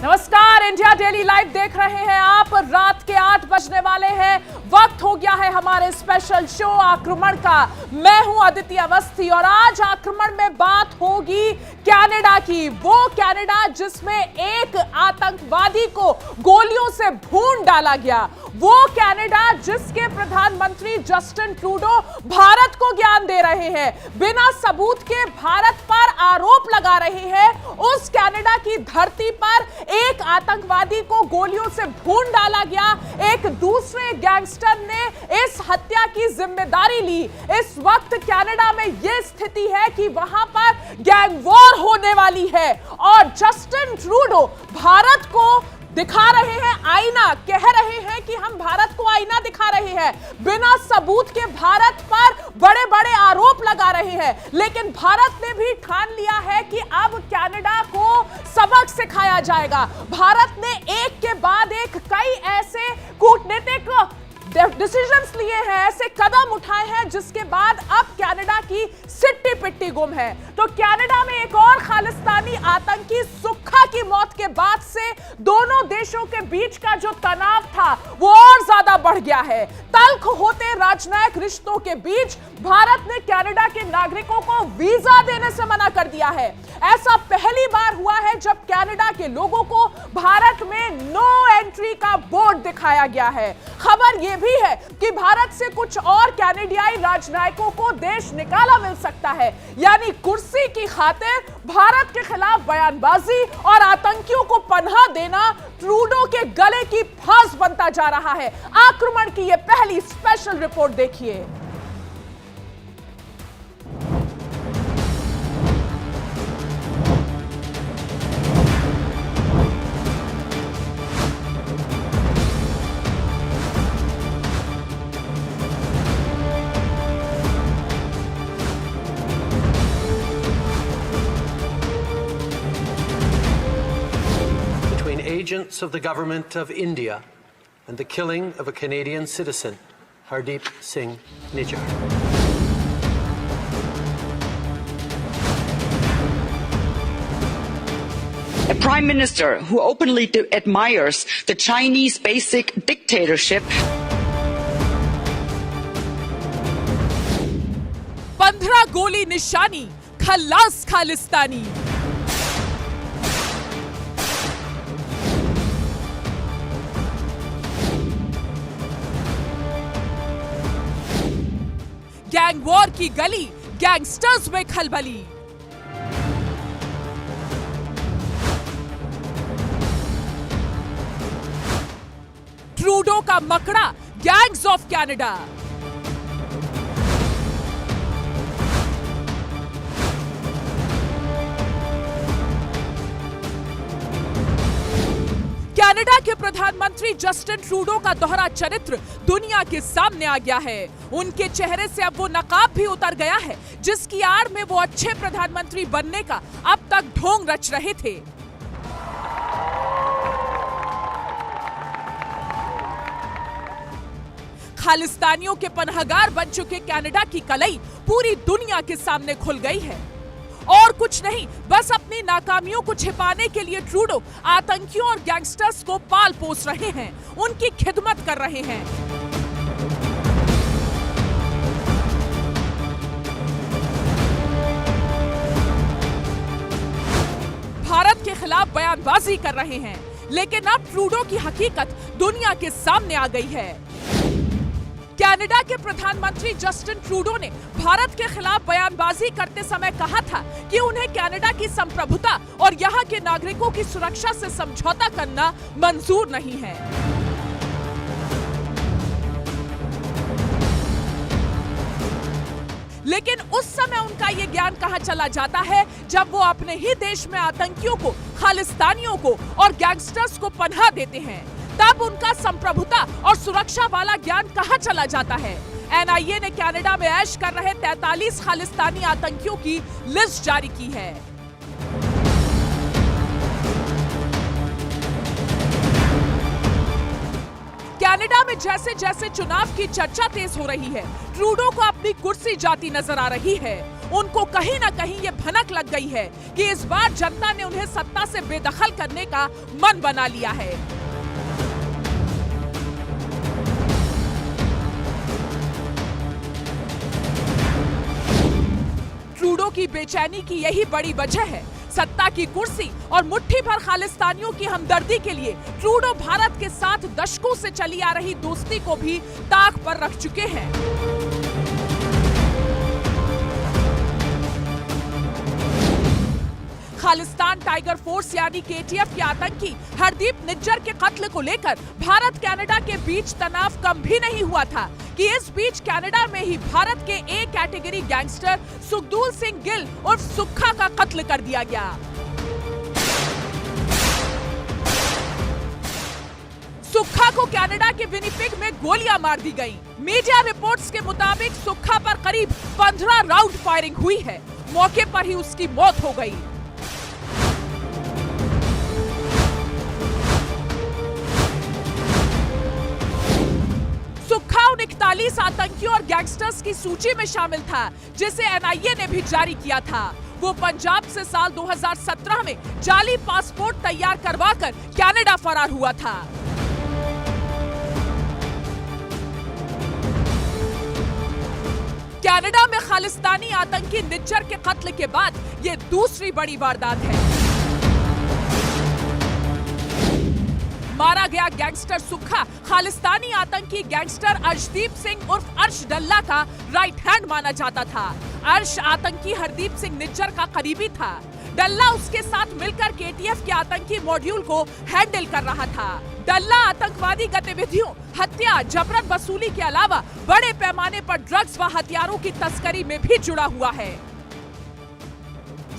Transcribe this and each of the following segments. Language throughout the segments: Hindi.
नमस्कार, इंडिया डेली लाइव देख रहे हैं आप। रात के 8 बजने वाले हैं। वक्त हो गया है हमारे स्पेशल शो आक्रमण का। मैं हूं अदिति अवस्थी और आज आक्रमण में बात होगी कनाडा की। वो कनाडा जिसमें एक आतंकवादी को गोलियों से भून डाला गया। वो कनाडा जिसके प्रधानमंत्री जस्टिन ट्रूडो भारत को ज्ञान दे रहे हैं, बिना सबूत के भारत पर आरोप लगा रहे हैं। उस कनाडा की धरती पर एक आतंकवादी को गोलियों से भून डाला गया। एक दूसरे गैंगस्टर ने इस हत्या की जिम्मेदारी ली। इस वक्त कनाडा में यह स्थिति है कि वहां पर गैंग वॉर होने वाली है और जस्टिन ट्रूडो भारत को दिखा रहे हैं आईना, कह रहे हैं कि हम भारत को आईना दिखा रहे हैं। बिना सबूत के भारत पर बड़े बड़े आरोप लगा रहे हैं, लेकिन भारत ने भी ठान लिया है कि अब कनाडा को सबक सिखाया जाएगा। भारत ने एक के बाद एक कई ऐसे कूटनीतिक डिसीजंस लिए हैं, ऐसे कदम उठाए हैं जिसके बाद अब कनाडा की सिट्टी पिट्टी गुम है। तो कनाडा में एक और खालिस्तानी आतंकी सुक्खा की मौत के बाद से दोनों देशों के बीच का जो तनाव था वो और ज्यादा बढ़ गया है। तल्ख होते राजनयिक रिश्तों के बीच भारत ने कनाडा के नागरिकों को वीजा देने से मना कर दिया है। ऐसा पहली बार हुआ है जब कनाडा के लोगों को भारत में नो एंट्री का बोर्ड दिखाया गया है। खबर यह भी है कि भारत से कुछ और कनाडियाई राजनयिकों को देश निकाला मिल सकता है। यानी कुर्सी की खातिर भारत के खिलाफ बयानबाजी और आतंकियों को पनाह देना ट्रूडो के गले की फांस बनता जा रहा है। आक्रमण की यह पहली स्पेशल रिपोर्ट देखिए। Agents of the government of India and the killing of a Canadian citizen, Hardeep Singh Nijjar. A prime minister who openly admires the Chinese basic dictatorship. 15 गोली निशानी, खल्लास खालिस्तानी। गैंग वॉर की गली, गैंगस्टर्स में खलबली। ट्रूडो का मकड़ा, गैंग्स ऑफ कनाडा। कनाडा के प्रधानमंत्री जस्टिन ट्रूडो का दोहरा चरित्र दुनिया के सामने आ गया है। उनके चेहरे से अब वो नकाब भी उतर गया है जिसकी आड़ में वो अच्छे प्रधानमंत्री बनने का अब तक ढोंग रच रहे थे। खालिस्तानियों के पनाहगार बन चुके कनाडा की कलई पूरी दुनिया के सामने खुल गई है। और कुछ नहीं, बस अपनी नाकामियों को छिपाने के लिए ट्रूडो आतंकियों और गैंगस्टर्स को पाल पोस रहे हैं, उनकी खिदमत कर रहे हैं। भारत के खिलाफ बयानबाजी कर रहे हैं, लेकिन अब ट्रूडो की हकीकत दुनिया के सामने आ गई है। कनाडा के प्रधानमंत्री जस्टिन ट्रूडो ने भारत के खिलाफ बयानबाजी करते समय कहा था कि उन्हें कनाडा की संप्रभुता और यहाँ के नागरिकों की सुरक्षा से समझौता करना मंजूर नहीं है। लेकिन उस समय उनका ये ज्ञान कहाँ चला जाता है जब वो अपने ही देश में आतंकियों को, खालिस्तानियों को और गैंगस्टर्स को पनाह देते हैं। तब उनका संप्रभुता और सुरक्षा वाला ज्ञान कहां चला जाता है। एनआईए ने कनाडा में ऐश कर रहे 43 खालिस्तानी आतंकियों की लिस्ट जारी की है। कनाडा में जैसे जैसे चुनाव की चर्चा तेज हो रही है, ट्रूडो को अपनी कुर्सी जाती नजर आ रही है। उनको कहीं ना कहीं ये भनक लग गई है कि इस बार जनता ने उन्हें सत्ता से बेदखल करने का मन बना लिया है। ट्रूडो की बेचैनी की यही बड़ी वजह है। सत्ता की कुर्सी और मुट्ठी भर खालिस्तानियों की हमदर्दी के लिए ट्रूडो भारत के साथ दशकों से चली आ रही दोस्ती को भी ताक पर रख चुके हैं। खालिस्तान टाइगर फोर्स यानी केटीएफ के आतंकी हरदीप निज्जर के कत्ल को लेकर भारत कनाडा के बीच तनाव कम भी नहीं हुआ था कि इस बीच कनाडा में ही भारत के A category gangster Sukhdool Singh Gill उर्फ सुक्खा का कत्ल कर दिया गया। सुक्खा को कनाडा के विनिपेग में गोलियां मार दी गईं। मीडिया रिपोर्ट्स के मुताबिक सुक्खा पर करीब 15 राउंड फायरिंग हुई है। मौके पर ही उसकी मौत हो गई। सुक्खा उन 41 आतंकियों और गैंगस्टर्स की सूची में शामिल था जिसे एनआईए ने भी जारी किया था। वो पंजाब से साल 2017 में जाली पासपोर्ट तैयार करवाकर कनाडा फरार हुआ था। कनाडा में खालिस्तानी आतंकी निज्जर के कत्ल के बाद ये दूसरी बड़ी वारदात है। मारा गया गैंगस्टर सुक्खा खालिस्तानी आतंकी गैंगस्टर अर्शदीप सिंह उर्फ अर्श डल्ला का राइट हैंड माना जाता था। अर्श आतंकी हरदीप सिंह निज्जर का करीबी था। डल्ला उसके साथ मिलकर केटीएफ के आतंकी मॉड्यूल को हैंडल कर रहा था। डल्ला आतंकवादी गतिविधियों, हत्या, जबरन वसूली के अलावा बड़े पैमाने पर ड्रग्स व हथियारों की तस्करी में भी जुड़ा हुआ है।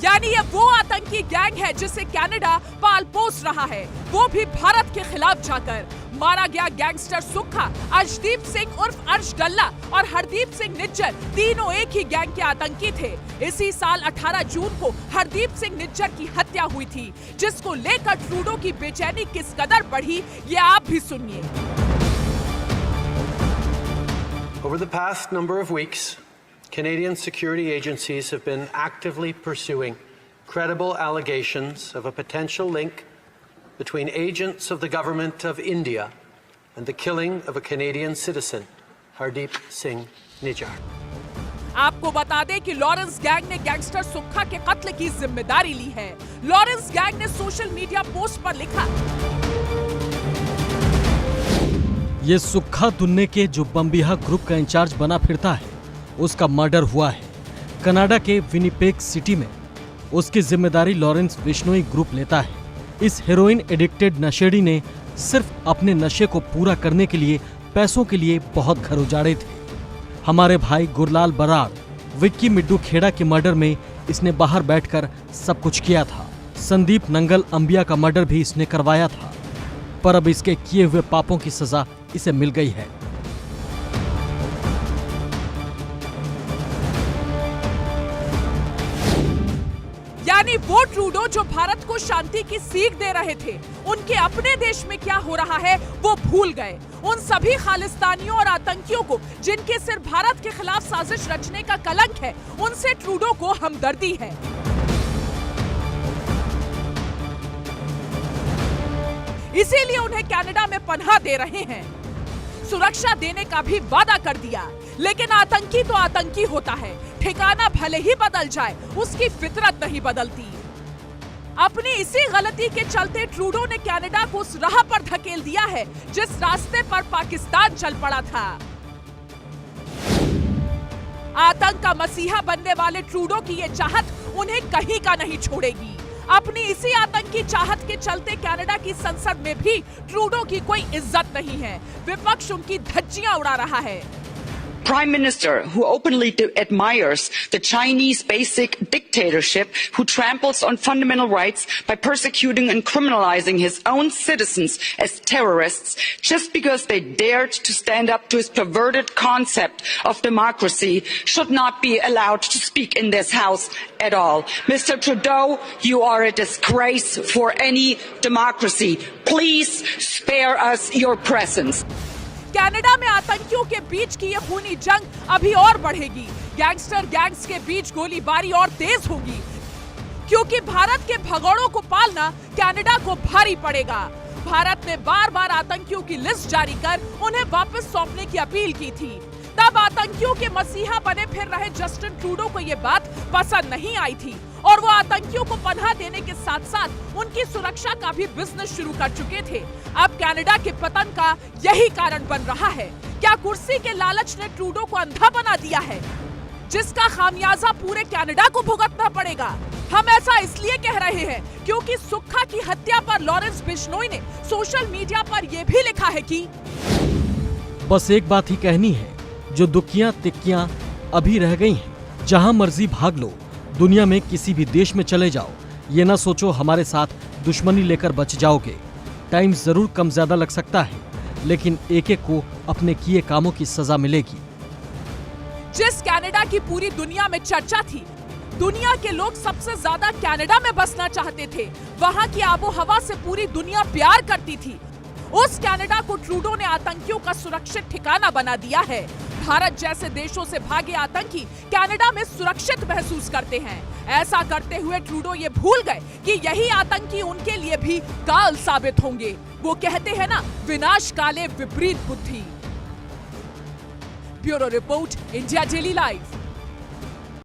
यानी ये वो आतंकी गैंग है जिसे कनाडा पाल पोस रहा है, वो भी भारत के खिलाफ जाकर। मारा गया गैंगस्टर सुक्खा, अर्शदीप सिंह उर्फ अर्श डल्ला और हरदीप सिंह निज्जर तीनों एक ही गैंग के आतंकी थे। इसी साल 18 जून को हरदीप सिंह निज्जर की हत्या हुई थी, जिसको लेकर ट्रूडो की बेचैनी किस कदर बढ़ी ये आप भी सुनिए। Over the past number of weeks, Canadian security agencies have been actively pursuing credible allegations of a potential link between agents of the government of India and the killing of a Canadian citizen, Hardeep Singh Nijjar. आपको बता दें कि लॉरेंस गैंग ने गैंगस्टर सुक्खा के कत्ल की जिम्मेदारी ली है। लॉरेंस गैंग ने सोशल मीडिया पोस्ट पर लिखा, ये सुक्खा दुन्ने के जो बम्बिहा ग्रुप का इंचार्ज बना फिरता है, उसका मर्डर हुआ है। कनाडा के विनिपेग सिटी में उसकी जिम्मेदारी लॉरेंस बिश्नोई ग्रुप लेता है। इस हेरोइन एडिक्टेड नशेड़ी ने सिर्फ अपने नशे को पूरा करने के लिए पैसों के लिए बहुत घर उजाड़े थे। हमारे भाई गुरलाल बराड़, विक्की मिड्डू खेड़ा के मर्डर में इसने बाहर बैठकर सब कुछ किया था। संदीप नंगल अंबिया का मर्डर भी इसने करवाया था, पर अब इसके किए हुए पापों की सजा इसे मिल गई है। यानी वो ट्रूडो जो भारत को शांति की सीख दे रहे थे, उनके अपने देश में क्या हो रहा है वो भूल गए। उन सभी खालिस्तानियों और आतंकियों को जिनके सिर भारत के खिलाफ साजिश रचने का कलंक है, उनसे ट्रूडो को हमदर्दी है। इसीलिए उन्हें कनाडा में पनाह दे रहे हैं, सुरक्षा देने का भी वादा कर दिया। लेकिन आतंकी तो आतंकी होता है, ठिकाना भले ही बदल जाए, उसकी फितरत नहीं बदलती। अपनी इसी गलती के चलते ट्रूडो ने कनाडा को उस राह पर धकेल दिया है जिस रास्ते पर पाकिस्तान चल पड़ा था। आतंक का मसीहा बनने वाले ट्रूडो की ये चाहत उन्हें कहीं का नहीं छोड़ेगी। अपनी इसी आतंकी चाहत के चलते कनाडा की संसद में भी ट्रूडो की कोई इज्जत नहीं है। विपक्ष उनकी धज्जियां उड़ा रहा है। Prime Minister who openly admires the Chinese basic dictatorship, who tramples on fundamental rights by persecuting and criminalizing his own citizens as terrorists just because they dared to stand up to his perverted concept of democracy, should not be allowed to speak in this House at all. Mr. Trudeau, you are a disgrace for any democracy. Please spare us your presence. Canada में आतंकियों के बीच की ये खूनी जंग अभी और बढ़ेगी, गैंगस्टर गैंग्स के बीच गोलीबारी और तेज होगी, क्योंकि भारत के भगोड़ों को पालना कनाडा को भारी पड़ेगा। भारत ने बार बार आतंकियों की लिस्ट जारी कर उन्हें वापस सौंपने की अपील की थी। तब आतंकियों के मसीहा बने फिर रहे जस्टिन ट्रूडो को ये बात पसंद नहीं आई थी और वो आतंकियों को पनाह देने के साथ साथ उनकी सुरक्षा का भी बिजनेस शुरू कर चुके थे। अब कनाडा के पतन का यही कारण बन रहा है। क्या कुर्सी के लालच ने ट्रूडो को अंधा बना दिया है, जिसका खामियाजा पूरे कनाडा को भुगतना पड़ेगा? हम ऐसा इसलिए कह रहे हैं क्योंकि सुक्खा की हत्या पर लॉरेंस बिश्नोई ने सोशल मीडिया पर यह भी लिखा है कि बस एक बात ही कहनी है, जो दुखियां तिक्कियां अभी रह गई हैं, जहां मर्जी भाग लो, दुनिया में किसी भी देश में चले जाओ, ये ना सोचो हमारे साथ दुश्मनी लेकर बच जाओगे। टाइम जरूर कम ज्यादा लग सकता है, लेकिन एक एक को अपने किए कामों की सजा मिलेगी। जिस कनाडा की पूरी दुनिया में चर्चा थी, दुनिया के लोग सबसे ज्यादा कनाडा में बसना चाहते थे, वहां की आबो हवा से पूरी दुनिया प्यार करती थी, उस कनाडा को ट्रूडो ने आतंकियों का सुरक्षित ठिकाना बना दिया है। भारत जैसे देशों से भागे आतंकी कनाडा में सुरक्षित महसूस करते हैं। ऐसा करते हुए ट्रूडो ये भूल गए कि यही आतंकी उनके लिए भी काल साबित होंगे। वो कहते हैं ना, विनाश काले विपरीत बुद्धि। Bureau report, India daily live.